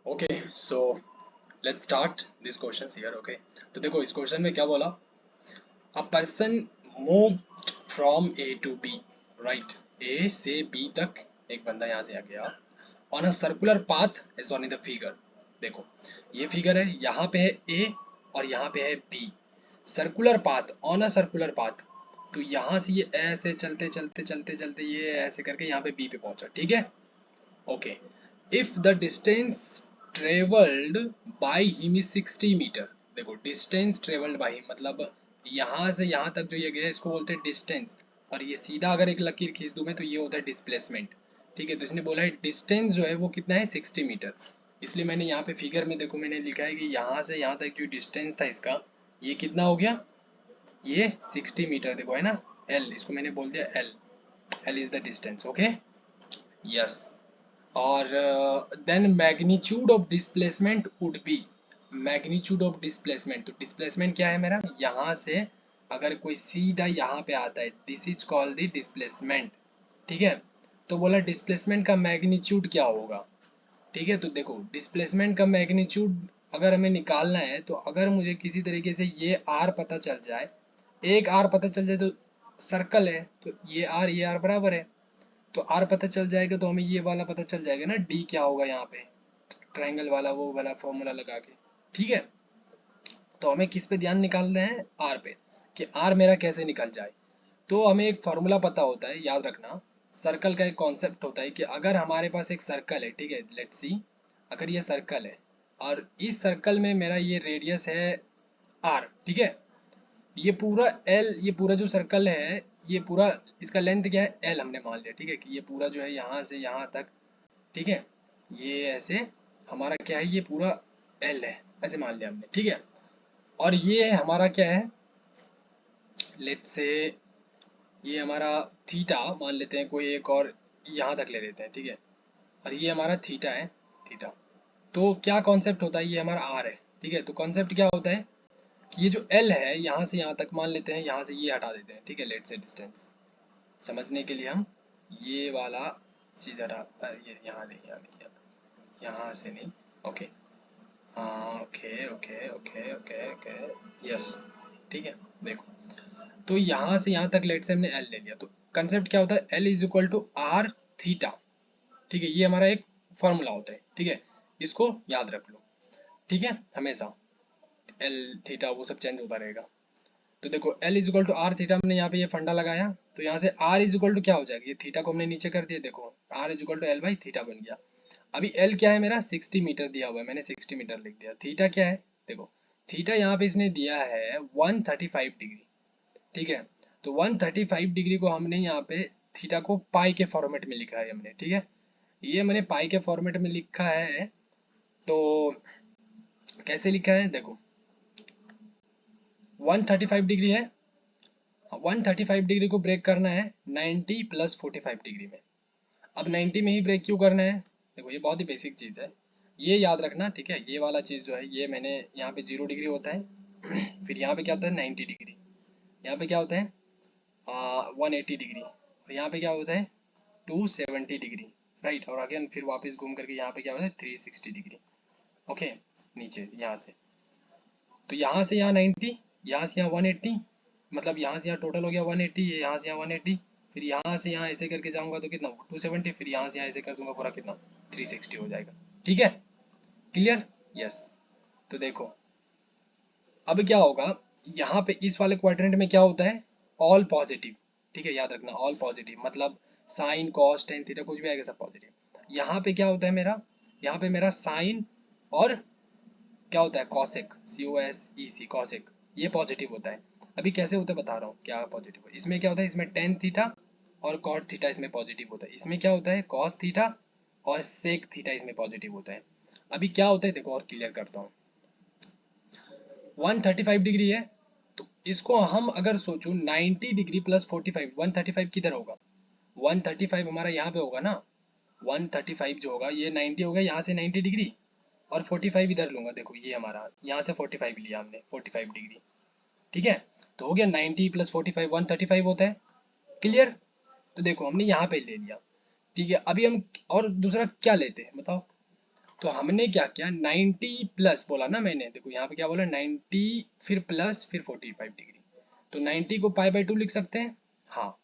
Okay so let's start this question here. Okay, तो देखो इस क्वेश्चन में क्या बोला, a person move from A to B, right, A से बी तक एक बंदा यहाँ से आ गया on a circular path as on in the figure. देखो ये फिगर है, यहाँ पे है ए और यहाँ पे है B, circular path on a circular path. तो यहाँ से ये ऐसे चलते चलते चलते चलते ये ऐसे करके यहाँ पे बी पे पहुंचा, ठीक है। Okay, if the distance travelled by him is 60 metre. देखो डिस्टेंस ट्रेवल्ड बाय हिम मतलब यहाँ से यहाँ तक जो ये गया इसको बोलते हैं डिस्टेंस, और ये सीधा अगर एक लकीर खींच दूं मैं तो ये होता है डिस्प्लेसमेंट। ठीक है, तो इसने बोला है डिस्टेंस जो है वो कितना है 60 मीटर। इसलिए मैंने यहाँ पे फिगर में देखो मैंने लिखा है कि यहाँ से यहाँ तक जो डिस्टेंस था इसका ये कितना हो गया, ये 60 मीटर देखो है ना, एल, इसको मैंने बोल दिया L, L is the distance. Okay, yes. और then magnitude of displacement would be, magnitude of displacement, तो डिस्प्लेसमेंट क्या है मेरा, यहाँ से अगर कोई सीधा यहाँ पे आता है this is called the displacement. ठीक है, तो बोला डिस्प्लेसमेंट का मैग्नीट्यूड क्या होगा। ठीक है, तो देखो डिस्प्लेसमेंट का मैग्नीट्यूड अगर हमें निकालना है तो अगर मुझे किसी तरीके से ये आर पता चल जाए, एक आर पता चल जाए तो सर्कल है तो ये आर बराबर है, तो आर पता चल जाएगा तो हमें ये वाला पता चल जाएगा ना डी क्या होगा यहाँ पे, ट्रायंगल वाला वो वाला फॉर्मूला लगा के। ठीक है, तो हमें किस पे ध्यान निकालना है, आर पे, कि आर मेरा कैसे निकल जाए। तो हमें एक फॉर्मूला पता होता है, याद रखना, सर्कल का एक कॉन्सेप्ट होता है कि अगर हमारे पास एक सर्कल है, ठीक है, लेट्स सी, अगर ये सर्कल है और इस सर्कल में मेरा ये रेडियस है आर, ठीक है, ये पूरा एल, ये पूरा जो सर्कल है ये पूरा इसका लेंथ क्या है एल हमने मान लिया, ठीक है, कि ये पूरा जो है यहाँ से यहाँ तक, ठीक है, ये ऐसे हमारा क्या है, ये पूरा एल है, ऐसे मान लिया हमने, ठीक है। और ये हमारा क्या है, लेट्स से ये हमारा थीटा मान लेते हैं, कोई एक और यहाँ तक ले लेते हैं, ठीक है, और ये हमारा थीटा है, थीटा। तो क्या कॉन्सेप्ट होता है, ये हमारा आर है, ठीक है, तो कॉन्सेप्ट क्या होता है कि ये जो एल है यहाँ से यहाँ तक मान लेते हैं, यहाँ से ये हटा देते हैं, ठीक है, लेट्स से डिस्टेंस समझने के लिए हम ये वाला चीज़ हटा, ये यहाँ नहीं, यहाँ नहीं, यहाँ से नहीं। ओके, हाँ, okay okay okay okay okay, yes, ठीक है। देखो तो यहाँ से यहाँ तक लेट से हमने एल ले लिया, तो कंसेप्ट क्या होता है, L is equal to R theta. ठीक है, ये हमारा एक फॉर्मूला होता है, ठीक है, इसको याद रख लो, ठीक है, हमेशा एल थीटा वो सब चेंज होता रहेगा। तो देखो L is equal to R theta, हमने यहाँ पे ये फंडा लगाया, तो यहाँ से आर इज इक्वल टू क्या हो जाएगा, ये थीटा को हमने नीचे कर दिया, देखो R is equal to L by theta बन गया। अभी एल क्या है मेरा 60 मीटर दिया हुआ है, मैंने 60 मीटर लिख दिया। थीटा क्या है, देखो थीटा यहाँ पे इसने दिया है 135 डिग्री, ठीक है, तो 135 डिग्री को हमने यहाँ पे थीटा को पाई के फॉर्मेट में लिखा है हमने, ठीक है, ये मैंने पाई के फॉर्मेट में लिखा है। तो कैसे लिखा है, देखो 135 डिग्री है, 135 डिग्री को ब्रेक करना है 90 प्लस 45 डिग्री में। अब 90 में ही ब्रेक क्यों करना है, देखो ये बहुत ही बेसिक चीज़ है, ये याद रखना, ठीक है, ये वाला चीज़ जो है ये मैंने यहाँ पे 0 डिग्री होता है फिर यहाँ पे क्या होता है 90 डिग्री, यहाँ पे क्या होता है 180 डिग्री, और यहाँ पे क्या होता है 270 डिग्री, राइट, और अगेन फिर वापस घूम करके यहाँ पे क्या होता है 360 डिग्री। ओके, नीचे यहाँ से, तो यहाँ से यहाँ 90, यहाँ से यहाँ 180, मतलब यहाँ से यहाँ टोटल हो गया 180, ये यहाँ से यहाँ 180, फिर यहाँ से यहाँ ऐसे करके जाऊंगा तो कितना 270, फिर यहाँ से यहाँ ऐसे कर दूंगा पूरा कितना 360 हो जाएगा। ठीक है, क्लियर, यस। तो देखो अब क्या होगा, यहाँ पे इस वाले क्वाड्रेंट में क्या होता है, ऑल पॉजिटिव, ठीक है, याद रखना ऑल पॉजिटिव, मतलब साइन कॉस टेन थीटा कुछ भी आएगा सब पॉजिटिव। यहाँ पे क्या होता है मेरा, यहाँ पे मेरा साइन और क्या होता है कॉसेक, COSEC कॉसेक, ये पॉजिटिव होता है। अभी कैसे होता है बता रहा हूँ क्या पॉजिटिव है, इसमें क्या होता है, इसमें टेन थीटा और कॉट थीटा इसमें पॉजिटिव होता है, इसमें क्या होता है कॉस थीटा और सेक थीटा इसमें पॉजिटिव होता है। अभी क्या होता है देखो और क्लियर करता हूँ, 135 डिग्री है, तो इसको हम अगर सोचो 90 डिग्री प्लस 45, 135 किधर होगा, 135 हमारा यहाँ पे होगा ना, 135 जो होगा ये 90 होगा, यहाँ से 90 डिग्री और 45 इधर लूंगा, देखो ये हमारा यहाँ से 45 लिया हमने 45 डिग्री, ठीक है, तो हो गया 90 प्लस 45 135 होता है, क्लियर। तो देखो हमने यहाँ पे ले लिया, ठीक है, अभी हम और दूसरा क्या लेते हैं बताओ, तो हमने क्या किया, 90 प्लस बोला ना मैंने, देखो यहाँ पे क्या बोला, 90 फिर प्लस फिर 45 डिग्री। तो 90 को पाई बाय 2 लिख सकते हैं, हाँ।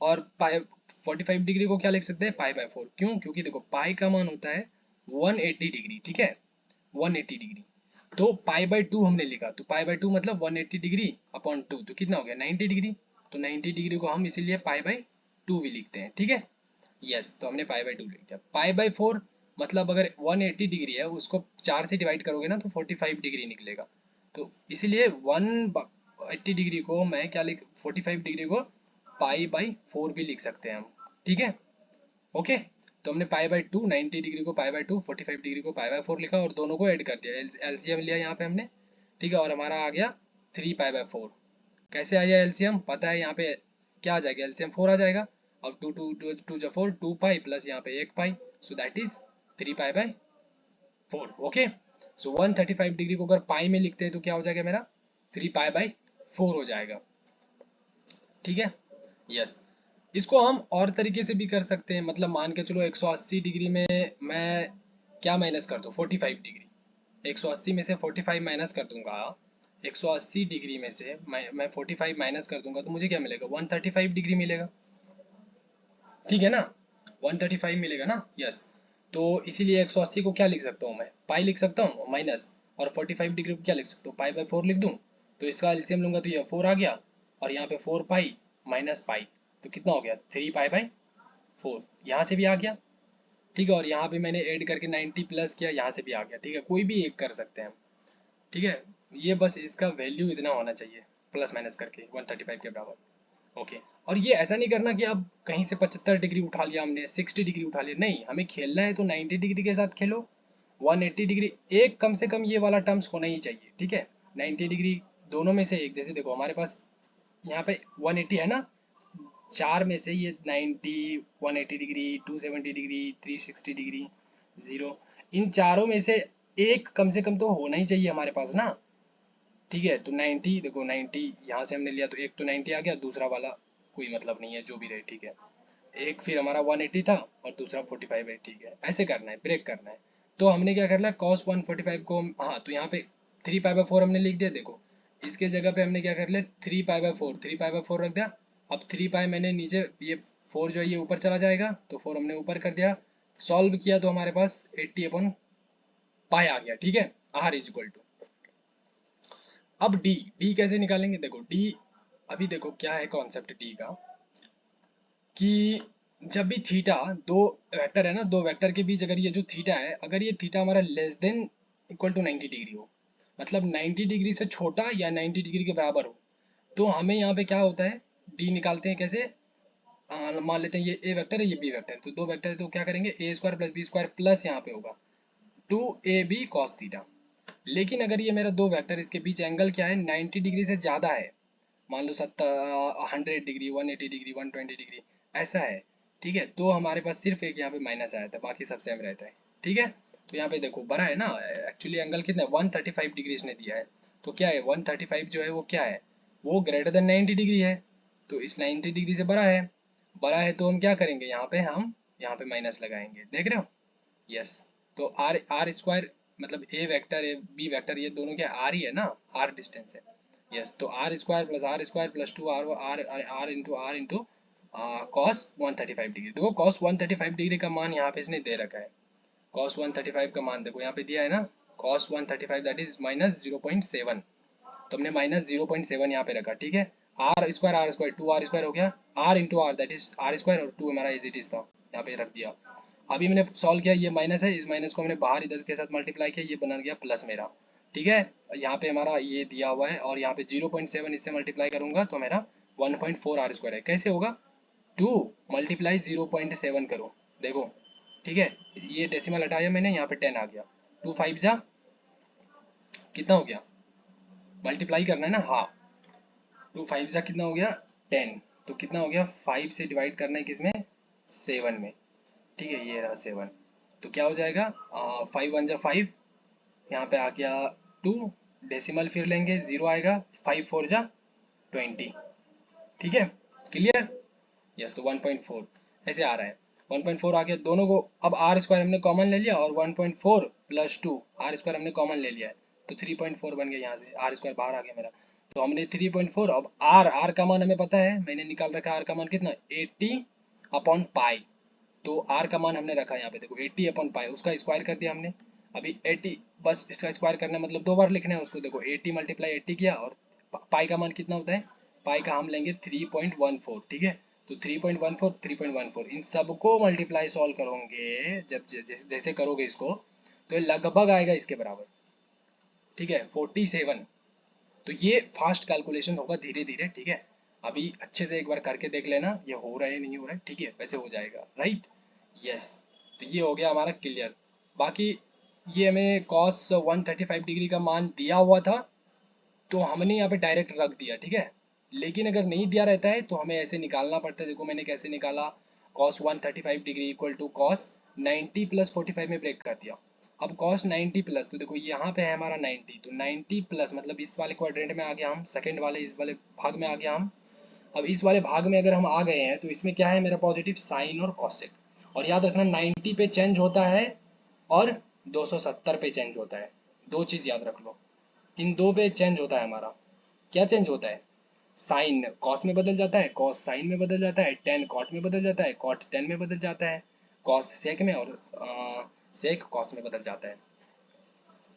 और पाई 45 डिग्री को क्या लिख सकते हैं, पाई बाय 4। क्यों, क्योंकि देखो पाई का मान होता है 180 डिग्री, ठीक है, 180 डिग्री। तो पाई बाय 2 हमने लिखा, तो पाई बाय 2 मतलब 180 डिग्री अपॉन 2, तो कितना हो गया, 90 डिग्री। तो 90 डिग्री को हम इसीलिए पाई बाय 2 भी लिखते हैं, ठीक है। यस, तो हमने पाई बाय 2 लिख दिया। पाई बाय 4 मतलब अगर 180 डिग्री है, उसको 4 से डिवाइड करोगे ना तो 45 डिग्री निकलेगा। तो इसीलिए 180 डिग्री को मैं क्या लिख, 45 डिग्री को पाई बाय 4 भी लिख सकते हैं हम, ठीक है। ओके, तो हमने पाई बाय 2, 90 डिग्री को पाई बाय 2, 45 डिग्री को पाई बाय 4 लिखा और दोनों को ऐड कर दिया, एलसीएम लिया यहाँ पे हमने, ठीक है। और हमारा आ गया 3 पाई बाय 4। कैसे आ जाए एलसीएम, पता है यहाँ पे क्या आ जाएगा, एलसीएम 4 आ जाएगा। अब 2 2 2 2 जा 4, 2 पाई प्लस यहाँ पे 1 pi, so that is 3 pi by 4। Okay, so 135 degree को अगर पाई में लिखते हैं तो क्या हो जाएगा मेरा, 3 पाई बाय 4 हो जाएगा, ठीक है। यस, इसको हम और तरीके से भी कर सकते हैं, मतलब मान के चलो 180 डिग्री में मैं क्या माइनस कर दूं, 45 डिग्री। 180 में से 45 माइनस कर दूंगा, 180 डिग्री में से मैं 45 माइनस कर दूंगा तो मुझे क्या मिलेगा, 135 डिग्री मिलेगा, ठीक है ना, 135 मिलेगा ना। यस, तो इसीलिए 180 को क्या लिख सकता हूँ मैं, पाई लिख सकता हूँ माइनस, और 45 डिग्री को क्या लिख सकता हूँ, पाई बाय 4 लिख दूँ। तो इसका एलसीएम लूंगा तो ये 4 आ गया, और यहाँ पे 4 पाई माइनस पाई, तो कितना हो गया, 3 पाई बाय 4, यहाँ से भी आ गया, ठीक है। और यहाँ पे मैंने ऐड करके 90 प्लस किया, यहाँ से भी आ गया, ठीक है। कोई भी एक कर सकते हैं हम, ठीक है। ये बस इसका वैल्यू इतना होना चाहिए, प्लस माइनस करके 135 के बराबर। ओके, और ये ऐसा नहीं करना कि अब कहीं से 75 डिग्री उठा लिया हमने, 60 डिग्री उठा लिया, नहीं, हमें खेलना है तो 90 डिग्री के साथ खेलो, 180 डिग्री, एक कम से कम ये वाला टर्म्स होना ही चाहिए, ठीक है। 90 डिग्री दोनों में से एक, जैसे देखो हमारे पास यहाँ पे 180 है ना, चार में से ये 90, 180 डिग्री, 270 डिग्री, 360 डिग्री, 0, इन चारों में से एक कम से कम तो होना ही चाहिए हमारे पास ना, ठीक है। तो 90, देखो 90 यहाँ से हमने लिया तो एक तो 90 आ गया, दूसरा वाला कोई मतलब नहीं है, जो भी रहे, ठीक है। एक फिर हमारा 180 था और दूसरा 45 है, ठीक है। ऐसे करना है, ब्रेक करना है। तो हमने क्या करना है, cos 145 को हाँ, तो यहाँ पे 3 पाई बाय 4 हमने लिख दिया, देखो इसके जगह पे हमने क्या कर लिया, 3 पाई बाय 4, 3 पाई बाय 4 रख दिया। अब 3 पाई मैंने नीचे, ये 4 जो है ये ऊपर चला जाएगा, तो 4 हमने ऊपर कर दिया। सॉल्व किया तो हमारे पास 80 अपॉन पाई आ गया, ठीक है। आर इज इक्वल टू, अब डी, डी कैसे निकालेंगे, देखो डी, अभी देखो क्या है कॉन्सेप्ट डी का, कि जब भी थीटा, दो वेक्टर है ना, दो वेक्टर के बीच अगर ये जो थीटा है, अगर ये थीटा हमारा less than equal to 90 degree हो, मतलब 90 डिग्री से छोटा या 90 डिग्री के बराबर हो, तो हमें यहाँ पे क्या होता है, डी निकालते हैं कैसे, मान लेते हैं ये ए वेक्टर है, ये बी वेक्टर है, तो दो वेक्टर है तो क्या करेंगे, A square plus B square plus यहाँ पे होगा 2ab cos थीटा। लेकिन अगर ये मेरा दो वेक्टर, इसके बीच एंगल क्या है, 90 डिग्री से ज़्यादा है, मान लो 100 डिग्री, 180 डिग्री, 120 डिग्री, ऐसा है, ठीक है। तो हमारे पास सिर्फ एक यहाँ पे माइनस आया था, बाकी सब सेम रहता है, ठीक है। तो यहाँ पे देखो बड़ा है ना, एक्चुअली एंगल कितना है, 135 डिग्री इसने दिया है, तो क्या है 135 जो है वो क्या है, वो ग्रेटर देन 90 डिग्री है, तो इस 90 डिग्री से बड़ा है, बड़ा है तो हम क्या करेंगे, यहाँ पे हम यहाँ पे माइनस लगाएंगे, देख रहे हो। यस, तो आर, आर स्क्वायर मतलब A vector A B vector ये दोनों क्या आर ही है ना, आर डिस्टेंस है। यस, तो R square plus two R, R R into cos 135 degree. देखो कॉस 135 डिग्री का मान यहाँ पे इसने दे रखा है, कॉस 135 का मान देखो यहाँ पे दिया है ना, कॉस 135 दैट इज माइनस 0.7, तो हमने माइनस 0.7 यहाँ पे रखा, ठीक है। आर स्क्वायर 2 आर स्क्वायर हो गया, R into R that is R square, और 2 हमारा एज इट इज था, यहाँ पे रख दिया। अभी मैंने सॉल्व किया, ये माइनस है, इस माइनस को हमने बाहर इधर के साथ मल्टीप्लाई किया, ये बना गया प्लस मेरा, ठीक है। यहाँ पे हमारा ये दिया हुआ है, और यहाँ पे 0.7 इससे मल्टीप्लाई करूंगा तो मेरा 1.4 आर स्क्वायर है, कैसे होगा, 2 मल्टीप्लाई 0.7 करो, देखो, ठीक है। ये डेसिमल हटाया मैंने, यहाँ पे 10 आ गया, 2 5 जा कितना हो गया, मल्टीप्लाई करना है ना, हाँ, 2 5 जा कितना हो गया 10, तो कितना हो गया, 5 से डिवाइड करना है किसमें, 7 में, ठीक है, ये रहा 7, तो क्या हो जाएगा, 5 1 जा 5, यहाँ पे आ गया 2, डेसिमल फिर लेंगे 0 आएगा, 5 4 जा 20, ठीक है, क्लियर। यस, तो 1.4 ऐसे आ रहा है, 1.4 आ गया, दोनों को अब आर स्क्वायर हमने कॉमन ले लिया, और 1.4 प्लस 2, आर स्क्वायर हमने कॉमन ले लिया है तो 3.4 बन गया, यहाँ से आर स्क्वायर बाहर आ गया मेरा, तो हमने 3.4, अब आर का मान हमें पता है, मैंने निकाल रखा है आर का मान कितना 80/पाई, तो आर का मान हमने रखा है यहाँ पे देखो 80/पाई, उसका स्क्वायर कर दिया हमने, अभी 80, बस इसका स्क्वायर करना मतलब 2 बार लिखना है उसको, देखो 80 × 80 किया, और पाई का मान कितना होता है, पाई का हम लेंगे 3.14, ठीक है, तो 3.14 3.14 इन सबको मल्टीप्लाई सॉल्व करोगे, जब जैसे करोगे इसको, तो ये लगभग आएगा इसके बराबर, ठीक है 47। तो ये फास्ट कैलकुलेशन होगा धीरे धीरे, ठीक है, अभी अच्छे से एक बार करके देख लेना ये हो रहा है नहीं हो रहा है, ठीक है, वैसे हो जाएगा, राइट, यस। तो ये हो गया हमारा क्लियर। बाकी ये हमें cos 135 डिग्री का मान दिया हुआ था, तो हमने यहाँ पे डायरेक्ट रख दिया, ठीक है, लेकिन अगर नहीं दिया रहता है तो हमें ऐसे निकालना पड़ता है, देखो मैंने कैसे निकाला, cos 135 degree equal to cos 90 + 45 में ब्रेक कर दिया, अब cos 90 प्लस, तो देखो यहाँ पे है हमारा 90, तो 90 प्लस मतलब इस वाले क्वाड्रेंट में आ गया हम, सेकंड वाले इस वाले भाग में आ गया हम, अब इस वाले भाग में अगर हम आ गए हैं तो इसमें क्या है मेरा पॉजिटिव साइन और कॉसेक, और याद रखना 90 पे चेंज होता है और 270 पे चेंज होता है, दो चीज याद रख लो, इन दो पे चेंज होता है हमारा, क्या चेंज होता है, साइन कॉस में बदल जाता है, कॉस साइन में बदल जाता है, टेन कॉट में बदल जाता है, कॉट टेन में बदल जाता है, कॉस सेक में, और सेक कॉस में बदल जाता है।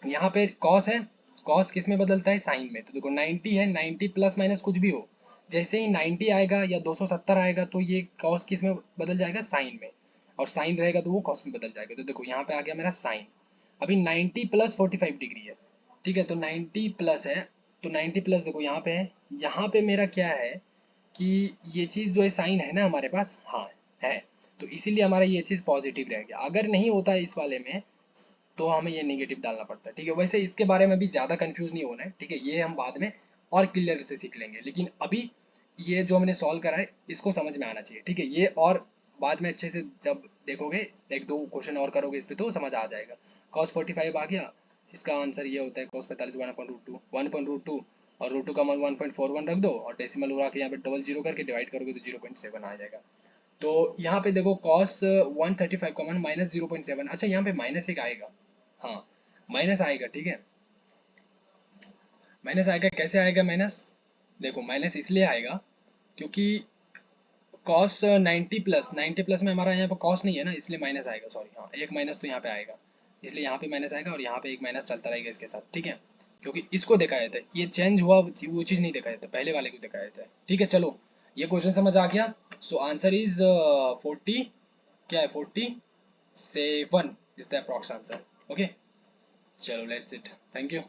यहाँ पे कॉस है, कॉस किस में बदलता है, साइन में, तो देखो 90 है, 90 प्लस माइनस कुछ भी हो, जैसे ही 90 आएगा या 270 आएगा तो ये कॉस किस में बदल जाएगा, साइन में, और साइन रहेगा तो वो कॉस में बदल जाएगा, तो देखो यहाँ पे आ गया मेरा साइन, अभी 90 + 45 डिग्री है, ठीक है, तो 90 प्लस है, तो 90 प्लस देखो यहाँ पे है, यहाँ पे मेरा क्या है कि ये चीज़ जो है साइन है ना हमारे पास, हाँ है, तो इसीलिए हमारा ये चीज़ पॉजिटिव रह गया, अगर नहीं होता है इस वाले में तो हमें ये नेगेटिव डालना पड़ता है, ठीक है, वैसे इसके बारे में भी ज़्यादा कंफ्यूज नहीं होना है, ठीक है, ये हम बाद में और क्लियर से सीख लेंगे, लेकिन अभी ये जो हमने सॉल्व करा है इसको समझ में आना चाहिए, ठीक है, ये और बाद में अच्छे से जब देखोगे, एक दो क्वेश्चन और करोगे इस पे तो समझ आ जाएगा। cos 45 आ गया, इसका आंसर ये होता है cos 45 1/√2 और √2 का मान 1.41 रख दो, और डेसिमल उड़ा के यहाँ पे डबल जीरो करके डिवाइड करोगे तो 0.7 आ जाएगा। तो यहाँ पे देखो cos 135 का मान -0.7, अच्छा यहाँ पे माइनस एक आएगा, हाँ माइनस आएगा, ठीक है, माइनस आएगा, कैसे आएगा माइनस, देखो माइनस इसलिए आएगा क्योंकि cos 90 प्लस में हमारा यहाँ पे cos नहीं है ना, इसलिए माइनस आएगा, सॉरी, हाँ एक माइनस तो यहाँ पे आएगा, इसलिए यहाँ पे माइनस आएगा और यहाँ पे एक माइनस चलता रहेगा इसके साथ, ठीक है, क्योंकि इसको देखा जाता है, ये चेंज हुआ वो चीज़ नहीं देखा जाता, पहले वाले को देखा जाता है, ठीक है, चलो ये क्वेश्चन समझ आ गया, सो आंसर इज 40, क्या है 47 is the approx answer, okay, चलो लेट्स इट, थैंक यू।